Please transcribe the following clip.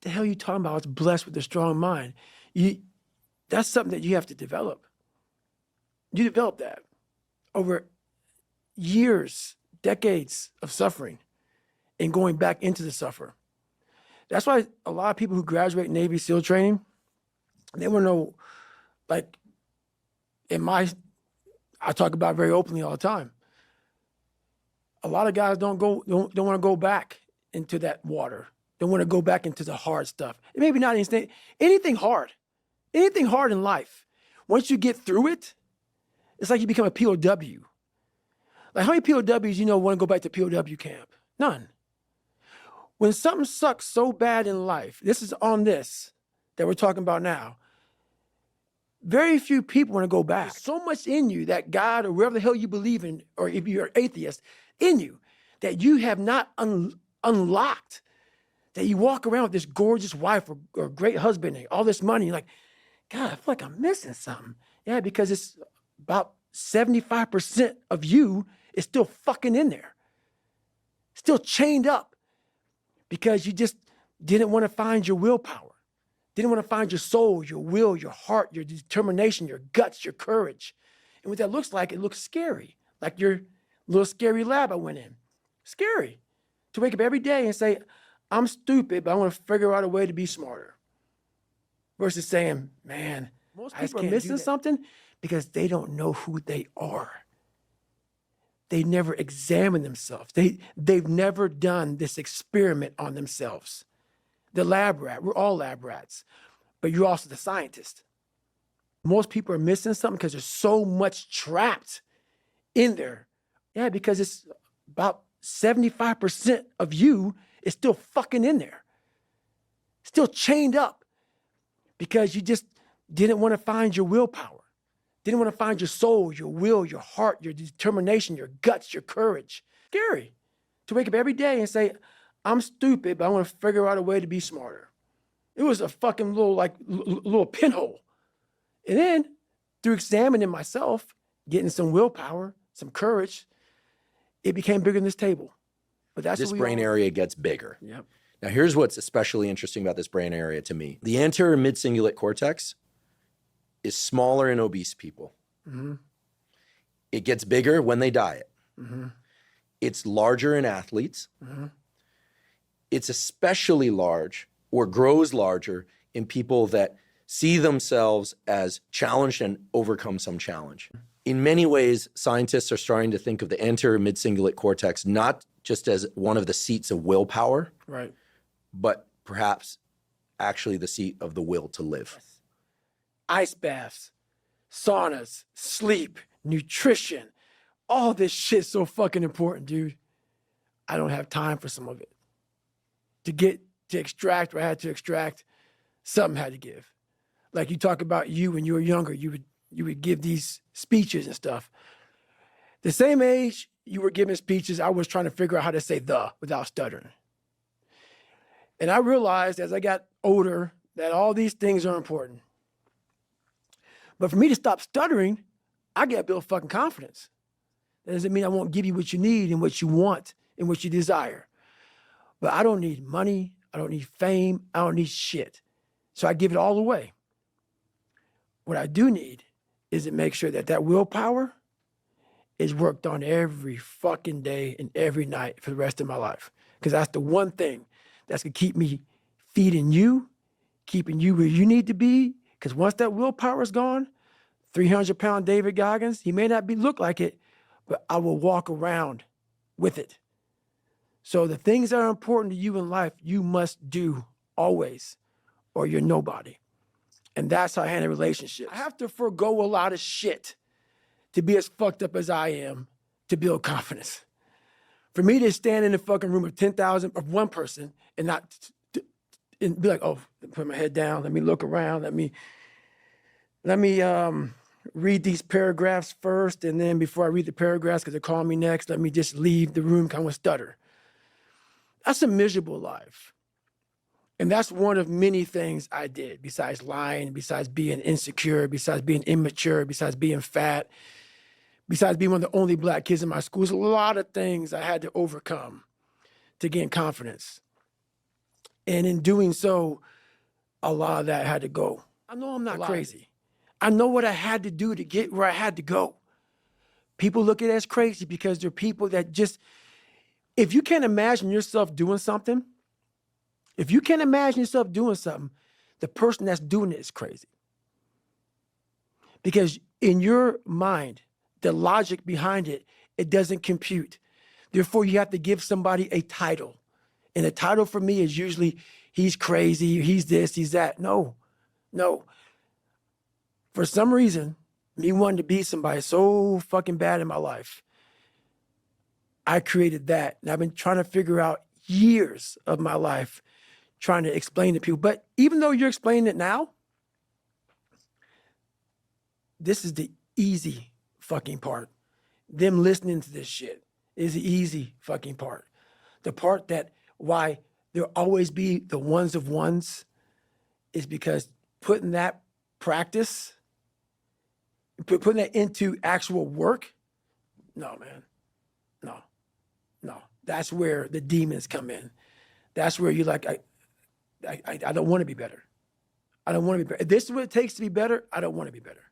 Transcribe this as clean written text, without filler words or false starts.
the hell are you talking about? I was blessed with a strong mind. That's something that you have to develop. You develop that over years, decades of suffering and going back into the suffer. That's why a lot of people who graduate Navy SEAL training, they want to know, like, I talk about it very openly all the time. A lot of guys don't want to go back into that water. Don't want to go back into the hard stuff. Maybe not anything hard in life. Once you get through it, it's like you become a POW. Like, how many POWs want to go back to POW camp? None. When something sucks so bad in life, this is on this that we're talking about now, very few people want to go back. There's so much in you that God or wherever the hell you believe in, or if you're an atheist, in you, that you have not unlocked, that you walk around with this gorgeous wife or great husband and all this money. You're like, God, I feel like I'm missing something. Yeah, because it's about 75% of you is still fucking in there. Still chained up because you just didn't want to find your willpower. Didn't want to find your soul, your will, your heart, your determination, your guts, your courage. And what that looks like, it looks scary. Like your little scary lab I went in. Scary. To wake up every day and say, I'm stupid, but I want to figure out a way to be smarter. Versus saying, man, most people are missing something because they don't know who they are. They never examine themselves. They've never done this experiment on themselves. The lab rat, we're all lab rats, but you're also the scientist. Most people are missing something because there's so much trapped in there. Yeah, because it's about 75% of you is still fucking in there. Still chained up because you just didn't want to find your willpower. Didn't want to find your soul, your will, your heart, your determination, your guts, your courage. Scary to wake up every day and say, I'm stupid, but I want to figure out a way to be smarter. It was a fucking little pinhole. And then through examining myself, getting some willpower, some courage, it became bigger than this table. But that's this brain area gets bigger. Yep. Now, here's what's especially interesting about this brain area to me. The anterior mid-cingulate cortex is smaller in obese people. Mm-hmm. It gets bigger when they diet. Mm-hmm. It's larger in athletes. Mm-hmm. It's especially large or grows larger in people that see themselves as challenged and overcome some challenge. In many ways, scientists are starting to think of the anterior mid-cingulate cortex not just as one of the seats of willpower, right, but perhaps actually the seat of the will to live. Ice baths, saunas, sleep, nutrition, all this shit's so fucking important, dude. I don't have time for some of it. To extract what I had to extract, something had to give. Like you talk about you when you were younger, you would give these speeches and stuff. The same age you were giving speeches, I was trying to figure out how to say the without stuttering. And I realized as I got older that all these things are important. But for me to stop stuttering, I got to build fucking confidence. That doesn't mean I won't give you what you need and what you want and what you desire. But I don't need money. I don't need fame. I don't need shit. So I give it all away. What I do need is to make sure that that willpower is worked on every fucking day and every night for the rest of my life. Because that's the one thing that's going to keep me feeding you, keeping you where you need to be. Because once that willpower is gone, 300-pound David Goggins, he may not look like it, but I will walk around with it. So the things that are important to you in life, you must do always, or you're nobody. And that's how I handle relationships. I have to forego a lot of shit to be as fucked up as I am to build confidence. For me to stand in the fucking room of 10,000 of one person and not and be like, oh, put my head down, let me look around, let me read these paragraphs first, and then before I read the paragraphs, because they're calling me next, let me just leave the room kind of stutter. That's a miserable life. And that's one of many things I did, besides lying, besides being insecure, besides being immature, besides being fat, besides being one of the only black kids in my school. There's a lot of things I had to overcome to gain confidence. And in doing so, a lot of that had to go. I know I'm not crazy. I know what I had to do to get where I had to go. People look at it as crazy because they're people that just, if you can't imagine yourself doing something, the person that's doing it is crazy. Because in your mind, the logic behind it, it doesn't compute. Therefore, you have to give somebody a title. And the title for me is usually, he's crazy, he's this, he's that. No. For some reason, me wanting to be somebody so fucking bad in my life, I created that. And I've been trying to figure out years of my life trying to explain to people. But even though you're explaining it now, this is the easy fucking part. Them listening to this shit is the easy fucking part. The part that why there'll always be the ones of ones is because putting that practice, putting that into actual work, no, man. No. That's where the demons come in. That's where you're like, I don't want to be better. I don't want to be better. If this is what it takes to be better, I don't want to be better.